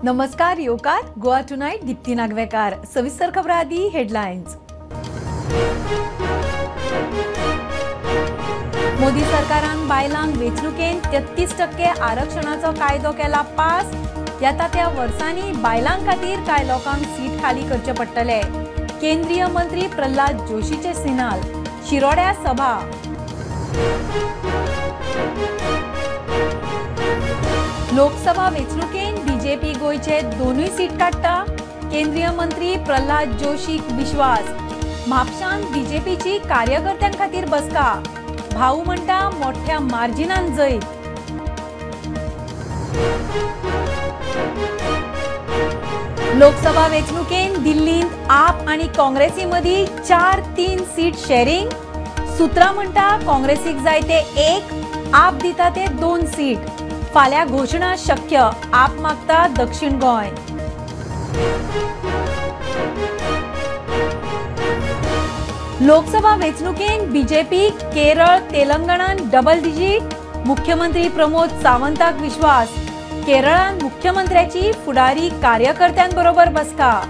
नमस्कार योकार गोवा टुनाइट दीप्ती नागवेकार सविस्तर खबरां आदी हेडलायन्स। मोदी सरकारान बायलांक वेंचणुकेंत 33% आरक्षणाचो कायदो केला पास। येता त्या वर्सांनी बायलांक खातीर कांय लोकांक सीट खाली करचे पडटले। केंद्रीय मंत्री प्रल्हाद जोशीचे सिनाल। शिरोड्या सभा। लोकसभा वेंचणुकेंत बीजेपी गोयचे दोनूय सीट काडटा। केंद्रीय मंत्री प्रल्हाद जोशीक विश्वास। म्हापशांत बीजेपीची कार्यकर्त्यां खातीर बसका। भाऊ म्हणटा मोठ्या मार्जिनान जैत। लोकसभा वेंचणुकेंत दिल्लींत आप आनी काँग्रेसी मदीं 4-3 सीट शेअरिंग। सुत्रां म्हणटा काँग्रेसीक जाय ते 1, आप दिता ते 2 सीट। फाल्यां घोषणा शक्य, आप मागता दक्षिण गोंय। लोकसभा वेंचणुकेंत बीजेपी केरळ तेलंगणान डबल डिजीट। मुख्यमंत्री प्रमोद सावंताक विश्वास। केरळान मुख्यमंत्र्याची फुडारी कार्यकर्त्यांबरोबर बसका।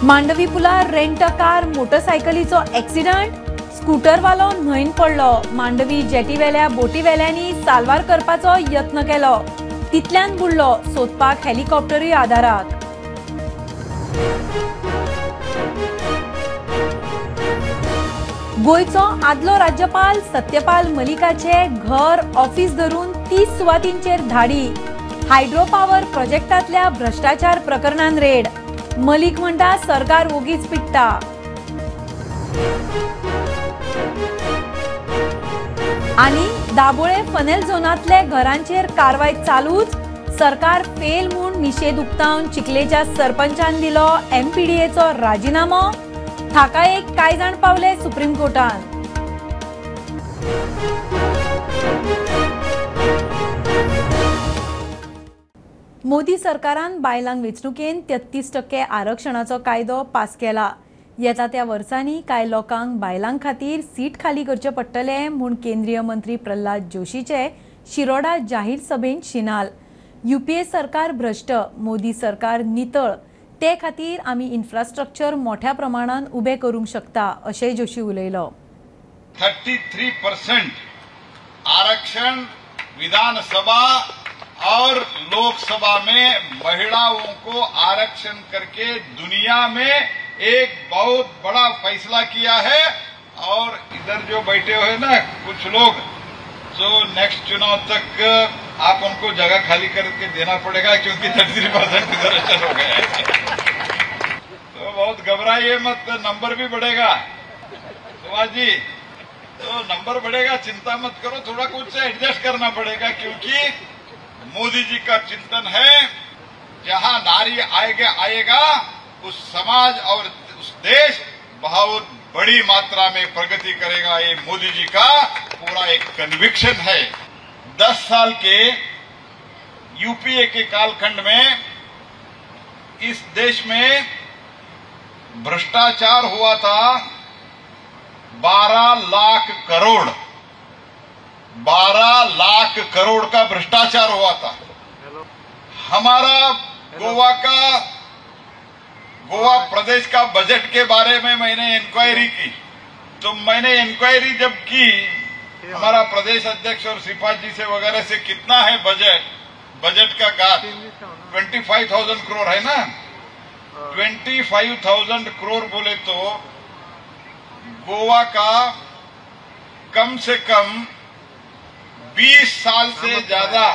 मांडवी पुलार रेंट अ कार मोटरसायकलीचो एक्सिडंट। स्कूटरवालो न्हंयन पडलो। मांडवी जेटीवेल्या बोटीवेल्यांनी साल्वार करपाचो यत्न केलो, तितल्यान बुडलो। सोदपाक हेलिकॉप्टरूय आदाराक। गोयचो आदलो राज्यपाल सत्यपाल मलिकाचे घर ऑफिस धरून 30 सुवातींचेर धाडी। हायड्रो पॉवर प्रोजेक्टांतल्या भ्रष्टाचार प्रकरणान रेड। मलिक म्हणटा सरकार ओगीच पिट्टा। आनी दाबोळे फनेल झोनांतले घरांचेर कारवाय चालूच। सरकार फेल म्हूण निशेध उक्तावन चिखलेच्या सरपंचान दिलो MPDAचो राजीनामो। थाकायेक कांय जाण पावले सुप्रीम कोर्टान। मोदी सरकारान बायलांक वेंचणुकेंत 33% आरक्षणाचो कायदो पास केला। येता त्या वर्सांनी कांय लोकांक बायलांक खातीर सीट खाली करचे पडटले म्हूण केंद्रीय मंत्री प्रल्हाद जोशीचे शिरोडा जाहीर सभेंत शिनाल। UPA सरकार भ्रष्ट, मोदी सरकार नितळ, ते खातीर आमी इन्फ्रास्ट्रक्चर मोठ्या प्रमाणात उबे करूंक शकता अशें जोशी उलयलो। 33% आरक्षण विधानसभा और लोकसभा में महिलाओं को आरक्षण करके दुनिया में एक बहुत बड़ा फैसला किया है। और इधर जो बैठे हुए ना कुछ लोग, जो नेक्स्ट चुनाव तक आप उनको जगह खाली करके देना पड़ेगा, क्योंकि 33% रिजर्वेशन हो गया है। तो बहुत घबराइए मत, नंबर भी बढ़ेगा सुभाष जी, तो नंबर बढ़ेगा, चिंता मत करो। थोड़ा कुछ से एडजस्ट करना पड़ेगा, क्योंकि मोदी जी का चिंतन है जहां नारी आएगा उस समाज और उस देश बहुत बड़ी मात्रा में प्रगति करेगा। ये मोदी जी का पूरा एक कन्विक्शन है। 10 साल के UPA के कालखंड में इस देश में भ्रष्टाचार हुआ था 12 लाख करोड़। 12 लाख करोड़ का भ्रष्टाचार हुआ था। हमारा गोवा प्रदेश का बजट के बारे में मैंने इंक्वायरी की, तो मैंने इंक्वायरी जब की हमारा प्रदेश अध्यक्ष और श्रीपाद जी से वगैरह से, कितना है बजट का गात 25,000 करोड़ है ना। 25,000 करोड़ बोले तो गोवा का कम से कम 20 साल से ज्यादा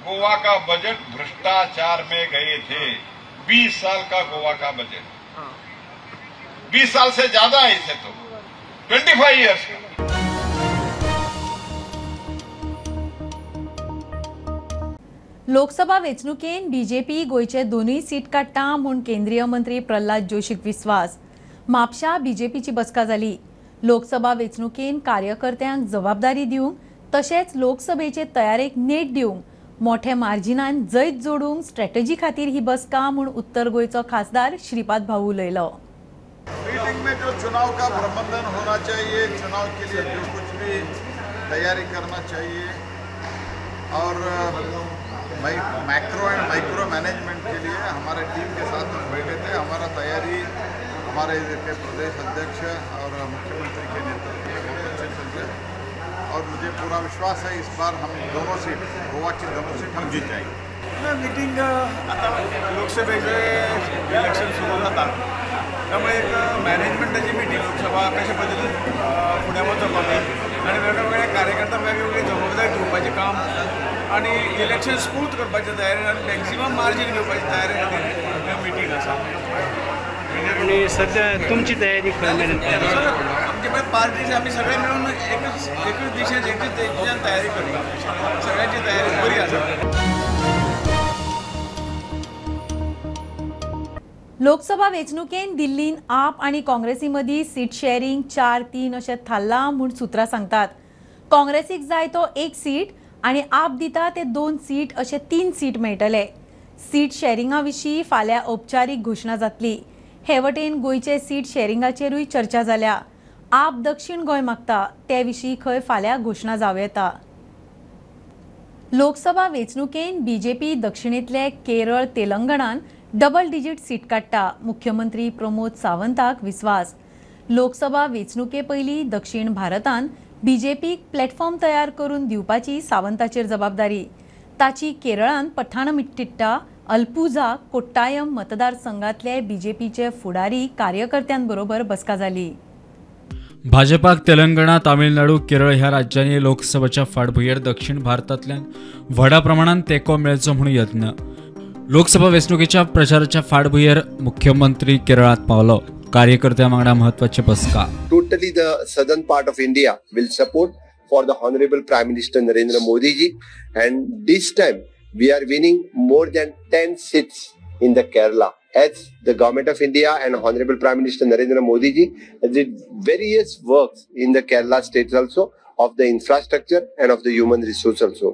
गोवा का बजट भ्रष्टाचार में गए थे। 20 साल का गोवा का बजट, 20 साल से ज्यादा है इसे तो 25 इयर्स का। लोकसभा वेंचणुकेंत बीजेपी गोयचे दोनूय सीट काडटा म्हूण केंद्रीय मंत्री प्रल्हाद जोशीक विश्वास। म्हापशा बीजेपीची बसका जाली। लोकसभा वेंचणुकेंत कार्यकर्त्यांक जबाबदारी दिवंक तशेंच लोकसभेचे तयारेक नेट दिवंक मोठे मार्जिनान जैत जोडूंक स्ट्रॅटेजी खातीर ही बसका म्हूण उत्तर गोयचो खासदार श्रीपाद भाऊ उलयलो। मीटिंग में जो चुनाव का प्रबंधन होना चाहिए, चुनाव के लिए जो कुछ भी तैयारी करना चाहिए और मैक्रो एंड माइक्रो मैनेजमेंट के लिए हमारे टीम के साथ हम बैठे थे। हमारा तैयारी हमारे इधर के प्रदेश अध्यक्ष और मुख्यमंत्री के नेतृत्व में बहुत अच्छे चल रहे और मुझे पूरा विश्वास है इस बार हम दोनों सीट, गोवा की दोनों सीट हम जीत जाएंगे। मीटिंग आता लोकसभेचे इलेक्शन सुरू जातात त्यामुळे एक मॅनेजमेंटाची मीटिंग लोकसभा कशा पद्धतीने पुढे वचप आणि वेगवेगळ्या कार्यकर्ता वेगवेगळी जबाबदारी घेवपाचें काम आणि इलेक्शन स्मूथ करपाची तयारी आणि मॅक्झिमम मार्जिन घेवपाची तयारी खातीर मीटिंग आसा। आणि सध्या तुमची तयारी आमचे पळय 5 दीस आमी सगळे मिळून एकच दिशेन तयारी करता। सगळ्यांची तयारी बरी आसा। लोकसभा वेंचणुकेन दिल्लीन आप आणि काँग्रेसी मदीं सीट शेअरिंग 4-3 अशें थारलां म्हूण सुत्रां सांगतात। काँग्रेसीक जाय तो 1 सीट आणि आप दिता ते 2 सीट अशे 3 सीट मेळटले। सीट शेअरिंगा विशीं फाल्यां औपचारीक घोशणा जातली। हे वटेन गोंयचे सीट शेअरिंगाचेरूय चर्चा जाल्या। आप दक्षिण गोंय मागता ते विशीं खंय फाल्यां घोशणा जावं येता। लोकसभा वेंचणुकेन बीजेपी दक्षिणेंतले केरळ तेलंगणान डबल डिजीट सीट काडटा। मुख्यमंत्री प्रमोद सावंताक विस्वास। लोकसभा वेंचणुके पयलीं दक्षिण भारतान बीजेपीक प्लॅटफॉर्म तयार करून दिवपाची सावंताचेर जबाबदारी। ताची केरळान पठाणमथिट्टा, अल्पुझा, कोट्टायम मतदारसंघातले बीजेपीचे फुडारी कार्यकर्त्यांबरोबर बसका जाली। भाजपाक तेलंगणा, तामिळनाडू, केरळ ह्या राज्यांनी लोकसभेच्या फाटभुंयेर दक्षिण भारतांतल्यान व्हडा प्रमाणात तेंको मेळचो म्हणून यत्न। लोकसभा वेंचणुकेच्या प्रचाराच्या फाटभुंयेर मुख्यमंत्री केरळात पावलो। कार्यकर्त्यां वांगडा महत्वाची बसका। Totally the southern part of India will support for the Honorable Prime Minister Narendra Modi ji, and this time we are winning more than 10 seats in the Kerala, as the Government of India and Honorable Prime Minister Narendra Modi ji did various works in the Kerala states also, of the infrastructure and of the human resource also.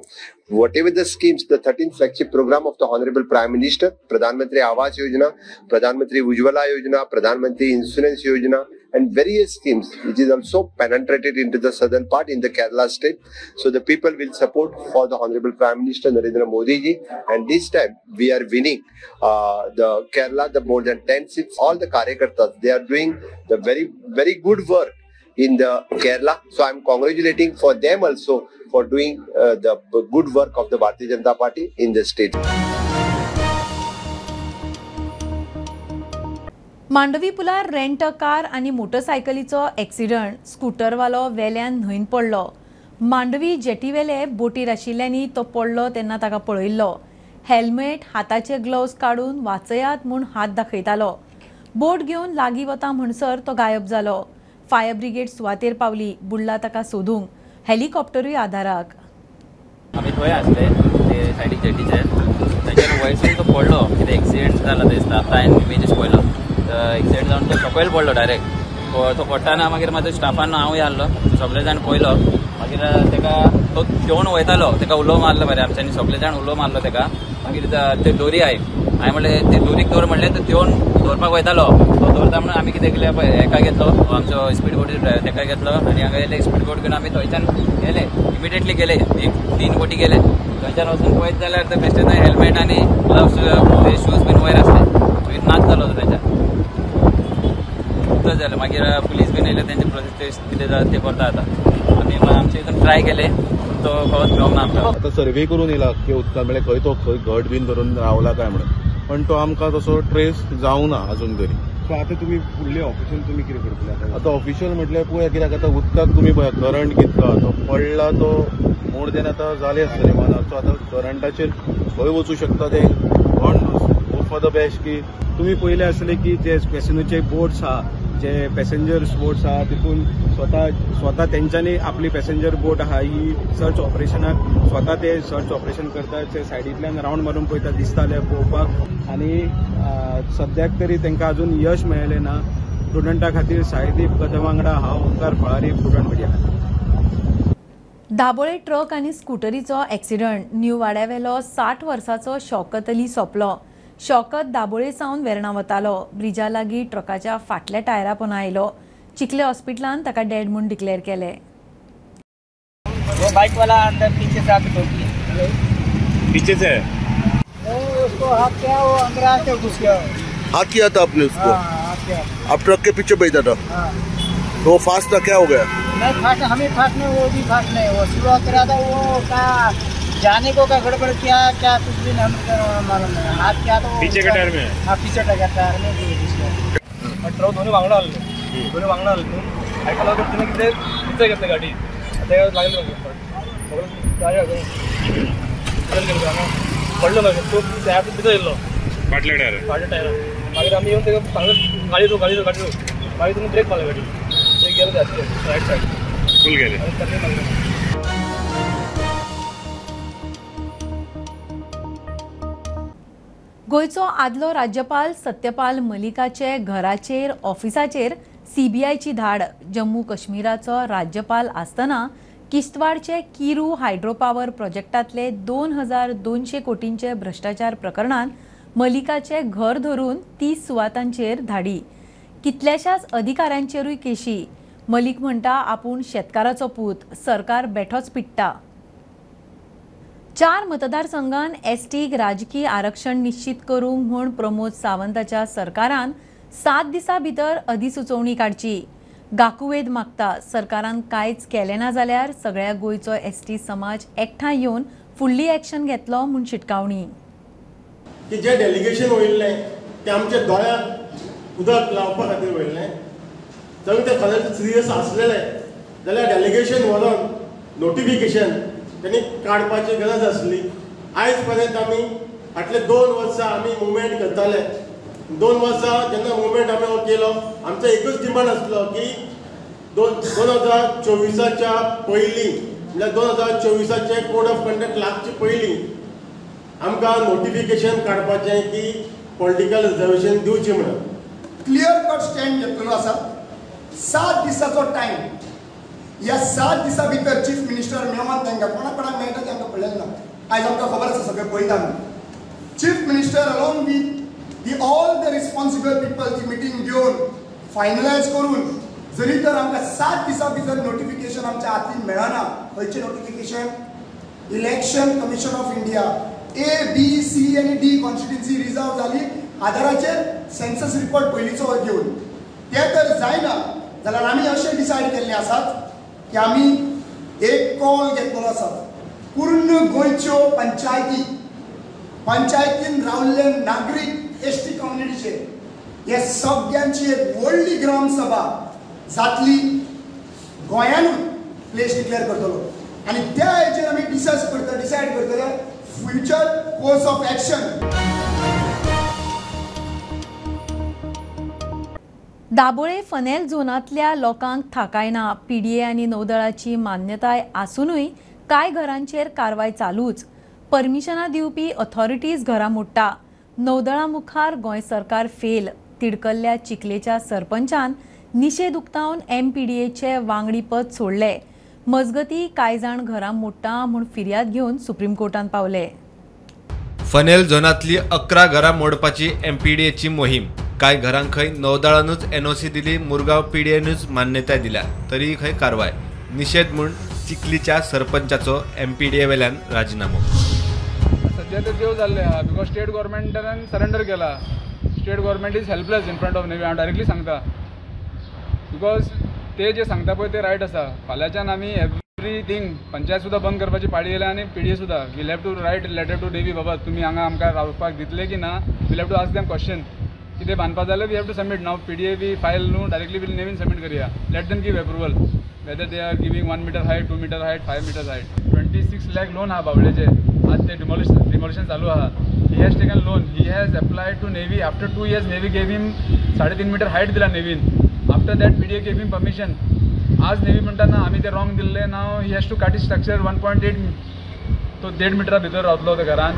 Whatever the schemes, the 13th flagship program of the Honorable Prime Minister, Pradhan Mantri Awas Yojana, Pradhan Mantri Ujjwala Yojana, Pradhan Mantri Insurance Yojana, and various schemes which is also penetrated into the southern part in the Kerala state. So the people will support for the Honorable Prime Minister Narendra Modi ji, and this time we are winning the Kerala, the more than 10 seats. All the Karyakartas, they are doing the very good work in the Kerala. So I am congratulating for them also for doing the good work of the Bharatiya Janata Party in the state. Mandovi पुलार rent a car आणि मोटरसायकलीचो accident. स्कूटरवालो वेल्यान न्हंयत पडलो। मांडवी जेटीवेले बोटीर आशिल्ल्यांनी तो पडलो तेन्ना ताका पळयल्लो। हेल्मेट, हाताचे ग्लोव्स काढून वाचयात म्हूण हात दाखयतालो। बोट घेवन लागीं वता म्हणसर तो गायब जालो। फायर ब्रिगेड सुवातेर पावली। बुडला ताका सोदूंक हेलिकॉप्टरूय आदाराक। आम्ही थंय आसले ते सायडीक जेटीचे थंयच्यान वयसून तो पडलो। कितें एक्सिडेंट जाला दिसता। आतां हांवें इमेजीस पळयलो एक्सिडेंट जावन तो सकयल पडलो डायरेक्ट। तो पडटाना मागीर म्हाजो स्टाफान हांवूय आसलो, सगळे जाण पळयलो। मागीर तेका तो घेवन वयतालो, तेका उलो मारलो मरे आमच्यांनी सगळे जाण उलो मारलो तेका। मागीर ते दोरी हांवें म्हणलें ते दोरीक दवर म्हणलें तो घेवन दवरपाक वयतालो। तो दवरता म्हणून आमी कितें केलें हेका घेतलो, आमचो स्पीड बोटी तेका घेतलो आनी हांगा येयले स्पीड बोट घेवन आमी थंयच्यान गेले, इमिडिएटली गेले, 3 बोटी गेले। थंयच्यान वचून पळयत जाल्यार ते बेश्टेच हेल्मेट आनी ग्लव्स ते शूज बीन वयर आसले, नाच जालो थंयच्यान जालें। मागीर पुलीस बीन येयले, तेंचे प्रोसेस कितें जाता ते करता आतां। आमी आमचे हितून ट्राय केले, तो खबरच मेळोंक ना आमकां। आतां सर्वे करून येयला की उदकांत म्हणजे खंय तो घट बीन करून रावला काय म्हणून, पण तो आमकां तसो ट्रेस जावंक ना अजून तरी। सो आता तुम्ही फुडले ऑफिशियल तुम्ही कितें करतले आतां ऑफिशियल म्हटल्यार पळय कित्याक आतां उदकाक तुमी पळय करंट कितलो तो पडला, तो मोर देन आतां जाले आसतले मनाक। सो आतां करंटाचेर खंय वचूं शकता ते कोण होप फॉर द बेस्ट। की तुम्ही पहिले आसले की जे पॅसेंजरचे बोट्स आहा, जे पॅसेंजर्स बोट्स आहा तितून स्वता तेंच्यांनी आपली पॅसेंजर बोट आहा ही सर्च ऑपरेशनाक स्वता ते सर्च ऑपरेशन करतात। ते सायडींतल्यान रावंड मारून पळयता दिसताले पळोवपाक, आनी सद्याक तरी तांकां अजून यश मेळ्ळें ना। स्टुडंटा खातीर सायदीप कदम वांगडा हांव ओंकार फळारी, स्टुडंट मिडिया खातीर। दाबोळे ट्रक आणि स्कूटरीचो एक्सिडंट। न्यू वाड्यावेलो 60 वर्साचो शौकत अली सोंपलो। शौकत दाबोळे सावन वेर्णा वतालो। ब्रिजा लागीं ट्रकाच्या फाटल्या टायरा पोंदा आयलो। चिखले हॉस्पिटलान ताका डेड म्हूण डिक्लेअर केले। वो बाइक वाला अंदर पीछे से आके ठोक दिया। पीछे से वो उसको हाथ किया, वो अंदर आके घुस गया। हाथ किया था आपने उसको? हाथ किया। आप ट्रक के पीछे बैठा था? तो वो फास्ट था, क्या हो गया? नहीं फास्ट, हमें फास्ट नहीं, वो भी फास्ट नहीं, वो शुरू करा था। वो का जाने को का गड़बड़ किया क्या कुछ भी नहीं मालूम नहीं। हाथ किया तो पीछे के टायर में? हाँ पीछे का टायर में घुस गया। ट्रक दोन्ही वांगडा आले, दोन्ही वांगडा आले. ऐकायला तर तिने किती घेतली गाडी, आता लागली पडलो ना तो त्या तिथं येलो फाटल्या टायर? फाटल्या टायर. मागे आम्ही येऊन ते चांगलं गाडी मागे तुम्ही ब्रेक मारला, गाडी ब्रेक गेलं जास्त राईट साईड फुल गेले. गोयचो आदलो राज्यपाल सत्यपाल मलिकाचे घराचेर ऑफिसाचेर सीबीआयची धाड. जम्मू काश्मीराचो राज्यपाल आसतना किश्तवाडचे किरू हायड्रो पॉवर प्रोजेक्टातले 2200 कोटींचे भ्रष्टाचार प्रकरणात मलिकाचे घर धरून 30 सुवातांचेर धाडी. कितल्याशाच अधिकाऱ्यांचेरूय केशी. मलिक म्हणटा आपूण शेतकाराचो पूत, सरकार बेठोच पिट्टा. 4 मतदारसंघांत एसटीक राजकीय आरक्षण निश्चित करूंक म्हूण प्रमोद सावंताच्या सरकारान 7 दिसां भितर अधिसुचोवणी काडची. गाकुवेद मागता. सरकारान कांयच केलें ना जाल्यार सगळ्या गोंयचो एसटी समाज एकठांय येवन फुडली एक्शन घेतलो म्हूण शिटकावणी. की जे डेलिगेशन वयल्लें तें आमच्या दोळ्यांक उदक लावपा खातीर वयल्लें. जर तें खरेंच सिरियस आसलेलें जाल्यार डेलिगेशन व्हरून नोटिफिकेशन त्यांनी काडपाची गरज आसली. आयज पर्यंत आमी फाटले 2 वर्सां आमी मुवमेंट करताले. 2 वर्सां जेन्ना मुवमेंट आमी हो केलो, आमचो एकच डिमांड आसलो की 2024च्या पयलीं म्हणल्यार 2024चे कोड ऑफ कंडक्ट लागचे पयलीं आमकां नोटिफिकेशन काडपाचें की पॉलिटिकल रिजर्वेशन दिवचें म्हणून क्लियर कट स्टँड घेतलेलो आसा. 7 दिसाचो टायम. ह्या 7 दिसां भितर चीफ मिनिस्टर मेळोन तांकां कोणाक मेळटा तें आमकां कळलें ना. आयज आमकां खबर आसा, सगळें पळयता आमी. Chief minister along with all the responsible people ती मिटींग घेवन फायनलायज करून जरी तर आमकां 7 दिसां भितर नोटिफिकेशन आमच्या हातीन मेळना. खंयचें notification? Election commission of India A, B, C आनी D कॉन्स्टिट्युएन्सी रिजर्व जाली आधाराचेर सेन्सस रिपोर्ट पयलींचो घेवन. तें तर जायना जाल्यार आमी अशें डिसायड केल्लें आसात की आमी एक कॉल घेतलो आसा. पूर्ण गोंयच्यो पंचायतीन रावल्ले नागरीक एसटी कम्युनिटीचे हे सगळ्यांची एक व्हडली ग्रामसभा जातली. गोंयानूच प्लेस डिक्लेअर करतलो आनी त्या हेचेर आमी डिसायड करतले future course of action. Dabolim funnel झोनांतल्या लोकांक थाकायना. पीडीए आनी नौदळाची मान्यताय आसूनय कांय घरांचेर कारवाय चालूच. परमिशनां दिवपी ऑथॉरिटीज घरां मोडटा. नौदळा मुखार गोंय सरकार फेल. तिडकल्ल्या चिखलेच्या सरपंचान निशेध उक्तावन MPDAचे वांगडी पद सोडले. मजगती कांय जाण घरां मोडटा म्हूण फिर्याद घेवन सुप्रीम कोर्टात पावले. फनेल झोनांतली 11 घरां मोडपाची MPDAची मोहीम. कांय घरांक खंय नौदळानूच NOC दिली, मुरगांव PDAनूच मान्यताय दिल्या, तरी खंय कारवाय. निशेध म्हूण चिखलीच्या सरपंचाचो MPDA वेल्यान राजीनामो. सध्या ते देव जाल्ले आहा बिकॉज स्टेट गव्हर्मेंटान सरेंडर केला. State government is helpless in front of navy. हांव डायरेक्टली सांगता बिकॉज ते जे सांगता पळय ते रायट आसा. फाल्यांच्यान आमी एवरीथींग पंचायत सुद्धा बंद करपाची पाळी येयल्या आनी PDA सुद्धा will have to write letter to navy. बाबा तुमी हांगा आमकां रावपाक दितले की ना. Will have to ask them question. कितें बांदपा जाल्यार वी हॅव टू सबमीट. नाव PDA बी फायल न्हू डायरेक्टली वील नेवीन सबमीट करया. Let them give approval whether they are giving 1 metre height, 2 metre height, 5 metre height. 26 lakh loan आहा बावळेचे. आज ते डिमोलिशन चालू आहा. He has taken loan. He has applied to navy. After 2 years navy gave him 3.5 metre height दिला नेव्हीन. After that PDA gave him permission. आज navy म्हणटाना आमी ते रॉंग दिल्ले. Now he has to cut structure 1.8 to 1.5 मीटरा भितर रावतलो त्या घरान.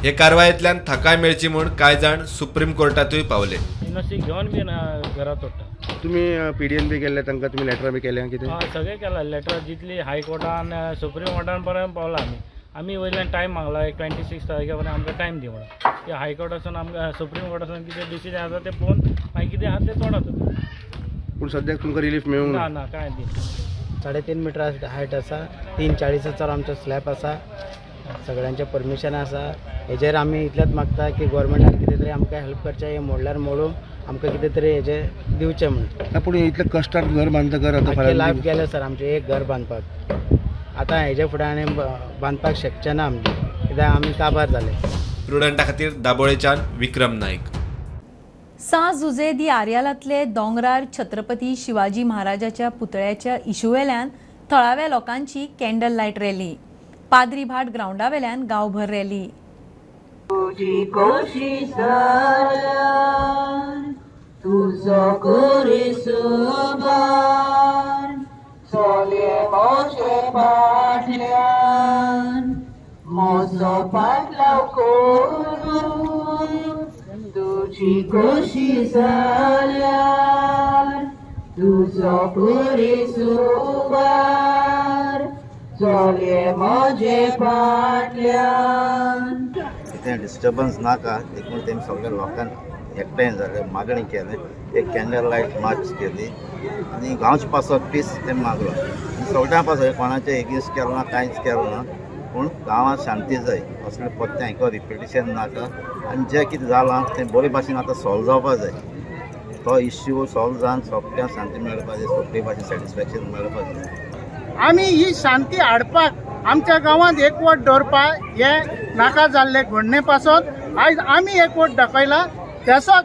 हे कारवायेंतल्यान थाकाय मेळची म्हूण कांय जाण सुप्रीम कोर्टातूय पावले. NOC घेवन बी घरा तोडटा. तुम्ही PDN बी केले, तांकां तुम्ही लेटर बी केले कितें? सगळें केलां. लेटर जितली हायकोर्टान सुप्रीम कोर्टान पर्यंत पावला. आमी वयल्यान टायम मागला. 26 तारखे पर्यंत आमकां टायम दी म्हणून. ते हायकोर्टासून आमकां सुप्रीम कोर्टासून कितें डिसिजन आसा तें पळोवन मागीर कितें आसा तें तोडात. पूण सद्याक तुमकां रिलीफ मेळूंक ना. कांय दी 3.5 मिटर हायट आसा, 3.40 आमचो स्लॅब आसा, सगळ्यांचे परमिशन आसा. हेजेर आमी इतलेंच मागता की गव्हर्मेंटान कितें तरी आमकां हेल्प करचें, हे मोडल्यार मोडून आमकां कितें तरी हेजे दिवचें म्हणून. पूण इतले कश्टान घर बांदता घर आतां लायफ गेलें सर आमचें एक घर बांदपाक. आतां हेजे फुडें आनी बांदपाक शकचे ना आमी, कित्याक आमी काबार जाले. प्रुडंटा खातीर दाबोळेच्यान विक्रम नायक. जुजे दी आर्यालांतले दोंगरार छत्रपती शिवाजी महाराजाच्या पुतळ्याच्या इशूवेल्यान थळाव्या लोकांची कॅन्डल लायट रॅली. पाद्री भाट ग्राउंडावेल्यान गांवभर रॅली. तुझी खोशी जाल्यार तुजो पुरी सुवार चले म्हजे फाटल्यान. इथे डिस्टर्बन्स नाका देखून तेमी सगळ्या लोकांक एकठांय जाले, मागणी केली, एक कॅन्डल लायट मार्च केली आनी गांवचे पासत पीस तेमी मागलो. सगळ्या पासत कोणाचें एगेन्स्ट केलो ना, कांयच केलो ना, पूण गांवांत शांती जाय असलें पत्तें हांकां रिपिटेशन नाका आनी जें कितें जालां तें बरे भाशेन आतां सॉल्व जावपा जाय. तो इश्यू सॉल्व जावन सोगल्यांक शांती मेळपा जाय, सगळे भाशेन सॅटिस्फॅक्शन मेळपा जाय. आमी ही शांती हाडपाक आमच्या गांवांत एकवट दवरपाक हे नाका जाल्ले घडणे पासून आयज आमी एकवट दाखयला. तसोच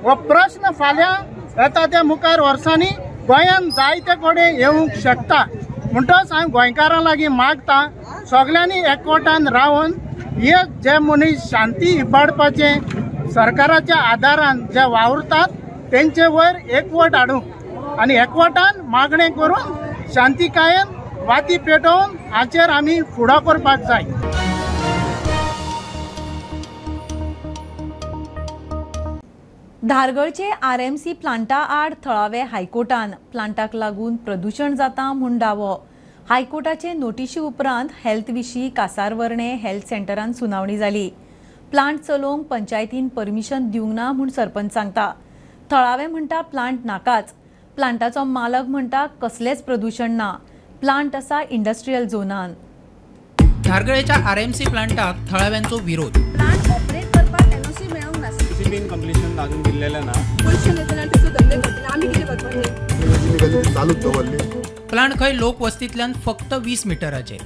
हो प्रश्न फाल्यां येता त्या मुखार वर्सांनी गोंयांत जायते कडेन येवंक शकता. म्हणटच हांव गोंयकारां लागीं मागता सगल्यांनी एकवटान रावन हे जे मनीस शांती इबाडपाचे सरकाराच्या आदारान जे वावुरतात तेंचे वयर एकवट हाडूंक आनी एकवटान मागणें करून शांतीकायेन वाती पेटोवन हाचेर आमी फुडो करपाक जाय. धारगळचे RMC प्लांटा आड थळावे हायकोर्टान प्लांटाक लागून प्रदूषण जाता म्हूण दावो. हायकोर्टाचे नोटीशी उपरांत हेल्थ विशीं कासारवर्णे हेल्थ सेंटरान सुनावणी जाली. प्लांट चलोवंक पंचायतीन परमिशन दिवंक ना म्हूण सरपंच सांगता. थळावे म्हणटा प्लांट नाकाच. प्लांटाचो मालक म्हणटा कसलेच प्रदूषण ना. प्लांट आसा इंडस्ट्रियल झोनान. धारगळेच्या RMC प्लांटाक थळाव्यांचो विरोध. प्लांट ऑपरेट करपाक NOC मेळूंक ना. टीसीपीन कंप्लीशन अजून दिल्लेले ना. पयशे घेतना थंयसर धंदे करतले, आमी कितें करपाचें? चालूच दवरली. प्लांट खंय लोकवस्तींतल्यान फक्त 20 मिटराचे.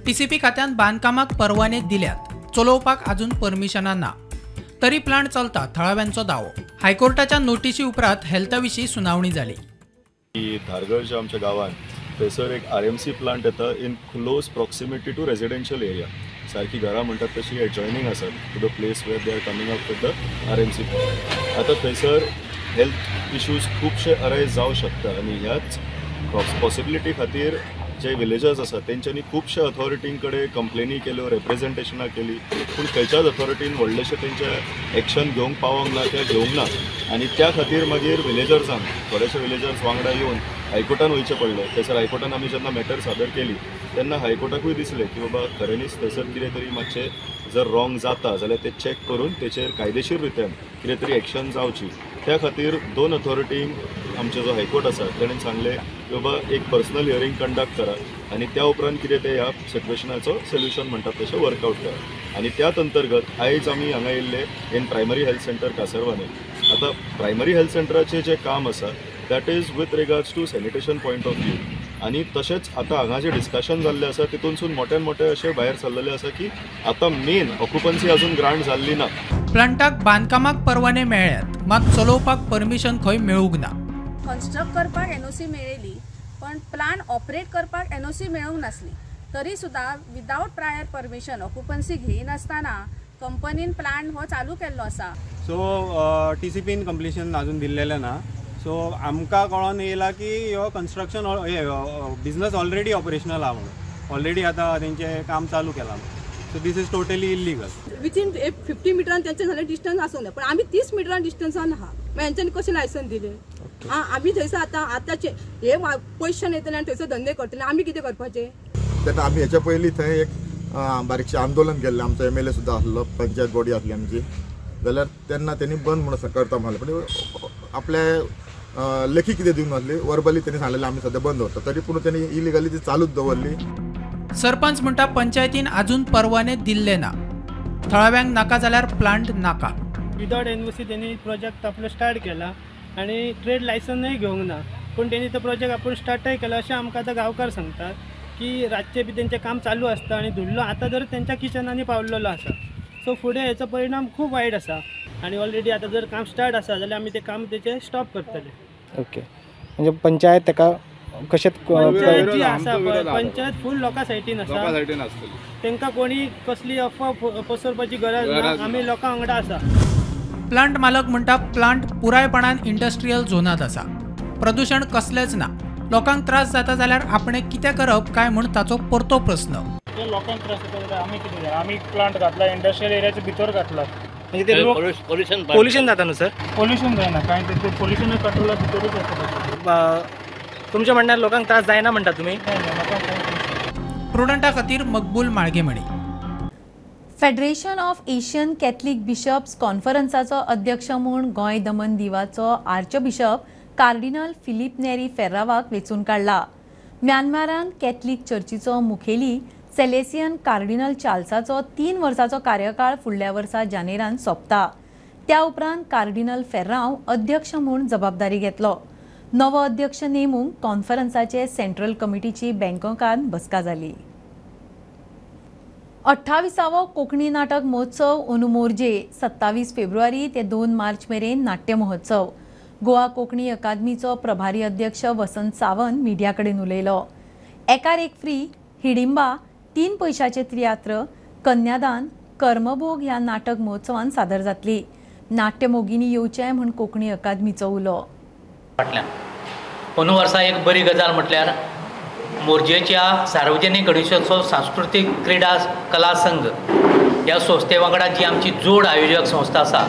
TCP खात्यान बांदकामाक परवाने दिल्यात, चलोवपाक अजून परमिशनां ना. तरी प्लांट चलता थळाव्यांचो दावो. हायकोर्टाच्या नोटीशी उपरांत हेल्था विशीं सुनावणी जाली. धारगळच्या आमच्या गांवांत थंयसर एक RMC प्लांट येता in close proximity to residential area. सारकी घरां म्हणटात तशी एडजॉयनींग आसात to the place where they are coming up with the RMC plant. आतां थंयसर हेल्थ इश्यूज खुबशे अरायज जावं शकता आनी ह्याच पॉसिबिलिटी खातीर जे विलेजर्स आसात तेंच्यांनी खुबशा अथॉरिटीं कडेन कंप्लेनी केल्यो, रिप्रेझेंटेशनां केली, पूण खंयच्याच अथॉरिटीन व्हडलेशें तेंचें एक्शन घेवंक पावोंक ना किंवा घेवंक ना. आनी त्या खातीर मागीर विलेजर्सांक थोडेशे विलेजर्स वांगडा येवन हायकोर्टान वयचें पडलें. थंयसर हायकोर्टान आमी जेन्ना मॅटर सादर केली तेन्ना हायकोर्टाकूय दिसलें की बाबा खऱ्यांनीच थंयसर कितें तरी मातशें जर रॉंग जाता जाल्यार तें चॅक करून तेचेर कायदेशीर रित्यान कितें तरी एक्शन जावची. त्या खातीर 2 अथॉरिटींक आमचो जो हायकोर्ट आसा ताणें सांगलें की बाबा एक पर्सनल हियरींग कंडक्ट करा आनी त्या उपरांत कितें तें ह्या सिट्युएशनाचो सोल्युशन म्हणटात तशें वर्कआउट करा. आनी त्याच अंतर्गत आयज आमी हांगा येयल्ले इन प्रायमरी हेल्थ सेंटर कासरवाने. आतां प्रायमरी हेल्थ सेंटराचें जें काम आसा that is with regards to sanitation point of view. आनी तशेंच आतां हांगा जें डिस्कशन जाल्लें आसा तितूनसून मोठ्यान मोठे अशें भायर सरलेलें आसा की आतां मेन ऑक्युपन्सी अजून ग्रांट जाल्ली ना. प्लांटाक बांदकामाक परवाने मेळ्ळ्यात, मात चलोवपाक परमिशन खंय मेळूंक ना. कन्स्ट्रक्ट करपाक NOC मेळिल्ली, पण प्लांट ऑपरेट करपाक NOC मेळूंक नासली. तरी सुद्दां विदाउट प्रायर परमिशन ऑक्युपन्सी घेयनासतना कंपनीन प्लांट हो चालू केल्लो आसा. सो TCPन कंप्लीशन अजून दिल्लेलें ना. सो आमकां कळोन येयला की हो कन्स्ट्रक्शन बिझनस ऑलरेडी ऑपरेशनल आहा म्हणून. ऑलरेडी आतां तेंचें काम चालू केलां. So this is totally illegal. Within 50 मिटरान तेंचे जाल्यार डिस्टन्स आसूंक जाय, पण आमी 30 मिटरान डिस्टन्सान आहा. मागीर हेंच्यांनी कशें लायसन दिलें? आमी थंयसर आतांचे हे पयशे येतले थंयसर धंदे करतले, आमी कितें करपाचें? तेन्ना आमी हेच्या पयलीं थंय एक बारीकशें आंदोलन केल्लें. आमचो MLA सुद्दां आसलो, पंचायत बॉडी आसली आमची. जाल्यार तेन्ना तेणी बंद म्हणून करता म्हणलें. पण आपले लेखी कितें दिवंक नासली, वर्बली त्यांनी सांगलेलें आमी सध्या बंद दवरता, तरी पूण त्यांनी इलिगली ती चालूच दवरली. सरपंच म्हणटा पंचायतीन अजून परवाने दिल्ले ना, थळाव्यांक नाका जाल्यार प्लांट नाका. विदाउट एनओसी त्यांनी प्रोजेक्ट आपलो स्टार्ट केला आणि ट्रेड लायसनय घेवंक ना, पूण त्यांनी तो प्रोजेक्ट आपण स्टार्टय केला अशें आमकां आतां गांवकार सांगतात की रातचे बी तेंचें काम चालू आसता आणि धुल्लो आतां जर तेंच्या किचनांनी पावलेलो आसा. सो फुडें हेचो परिणाम खूब वायट आसा आणि ऑलरेडी आतां जर काम स्टार्ट आसा जाल्यार आमी तें काम तेचें स्टॉप करतले. ओके, म्हणजे पंचायत तेका कशें पंचायत जी आसा पळय, पंचायत फूल लोकां सायडीन आसा, तांकां कोणी कसली अफवा पसरपाची गरज ना, आमी लोकां वांगडा आसा. प्लांट मालक म्हणटा प्लांट पुरायपणान इंडस्ट्रियल झोनात आसा, प्रदूषण कसलेंच ना, लोकांक त्रास जाता जाल्यार आपणें कितें करप काय म्हूण ताचो परतो प्रस्न. लोकांक त्रास जाता आमी कितें करया, आमी प्लांट घातला इंडस्ट्रियल एरियाच्या भितर घातला, म्हणजे ते पोल्युशन जाता न्हू सर? पोल्युशन जायना कांय, ते पोल्युशन कंट्रोला भितरूच आसा. तुमच्या म्हणण्यार लोकांक त्रास जायना म्हणटा तुमी? प्रुडंटा खातीर मकबूल माळगेमणी. Federation of Asian Catholic bishops कॉन्फरन्साचो अध्यक्ष म्हूण गोंय दमन दिवाचो आर्चबिशप कार्डिनल फिलीप नेरी फेर्रावाक वेंचून काडला. म्यानमारान कॅथलीक चर्चीचो मुखेली सेलेसियन कार्डिनल चार्ल्साचो 3 वर्सांचो कार्यकाळ फुडल्या वर्सा जानेरांत सोंपता. त्या उपरांत कार्डिनल फेर्राव अध्यक्ष म्हूण जबाबदारी घेतलो. नवो अध्यक्ष नेमूंक कॉन्फरन्साचे सेंट्रल कमिटीची बँकॉकांत बसका जाली. 28वो कोंकणी नाटक महोत्सव अंदू मोरजे 27 फेब्रुवारी ते 2 मार्च मेरेन नाट्य महोत्सव. गोवा कोंकणी अकादमीचो प्रभारी अध्यक्ष वसंत सावंत मिडिया कडेन उलयलो. एकार एक फ्री, हिडिंबा, 3 पयशांचे तियात्र, कन्यादान, कर्मभोग ह्या नाटक महोत्सवान सादर जातली. नाट्य मोगिनी येवचे म्हूण कोंकणी अकादमीचो उलो. फाटल्यान अंदू वर्सा एक बरी गजाल म्हटल्यार मोरजेच्या सार्वजनीक गणेशोत्सव सांस्कृतीक क्रीडा कला संघ ह्या संस्थे वांगडा जी आमची जोड आयोजक संस्था आसा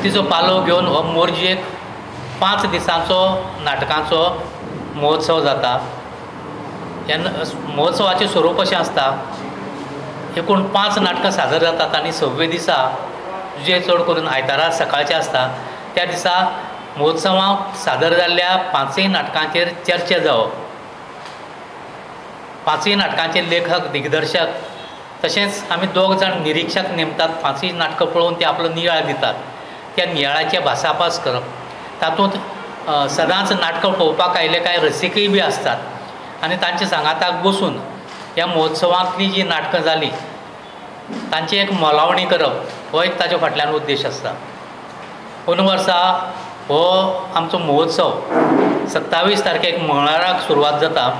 तिचो पालो घेवन हो मोरजेक 5 दिसांचो नाटकांचो महोत्सव जाता. ह्या महोत्सवाचें स्वरूप अशें आसता, एकूण 5 नाटकां सादर जातात आनी 6वे दिसा जे चड करून आयतारा सकाळचें आसता त्या दिसा महोत्सवाक सादर जाल्ल्या 5 नाटकांचेर चर्चा जावप. 5 नाटकांचे लेखक दिग्दर्शक तशेंच आमी 2 जाण निरीक्षक नेमतात. 5 नाटकां पळोवन ते आपलो नियाळ दितात. त्या नियाळाचे भासाभास करप. तातूंत सदांच नाटकां पळोवपाक आयिल्ले कांय रसिकय बी आसतात आनी तांचे सांगाताक बसून ह्या महोत्सवांतलीं जीं नाटकां जालीं तांची एक मोलावणी करप हो एक ताच्या फाटल्यान उद्देश आसता. अंदू वर्सा हो आमचो महोत्सव 27 तारखेक मंगळाराक सुरवात जाता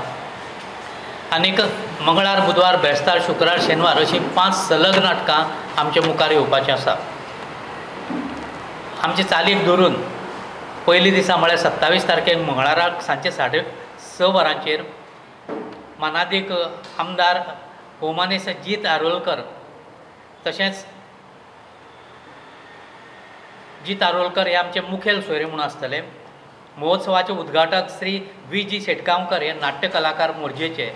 आनीक मंगळार, बुधवार, बेस्तार, शुक्रार, शेनवार अशीं 5 सलग नाटकां आमच्या मुखार येवपाचीं आसा. आमचे चालीक धरून पयली दिसा म्हळ्यार 27 तारखेक मंगळाराक सांजचे 6:30 वरांचेर मानादीक आमदार भोवमानेस जीत आरोलकर तशेंच जीत आरोलकर हे आमचे मुखेल सोयरे म्हणून आसतले. महोत्सवाचे उद्घाटक श्री V.G. शेटगांवकर हे नाट्य कलाकार मोरजेचे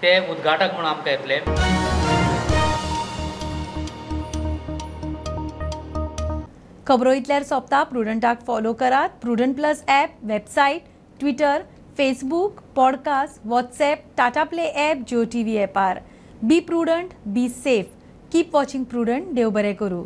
ते उद्घाटक म्हणून आमकां येतले. खबरो इतल्यार सोंपता. प्रुडंटाक फॉलो करात. Prudent plus app, website, Twitter, Facebook, podcast, WhatsApp, Tata play app, Jio TV ॲपार. Be Prudent, be safe. Keep watching Prudent. देव बरें करूं.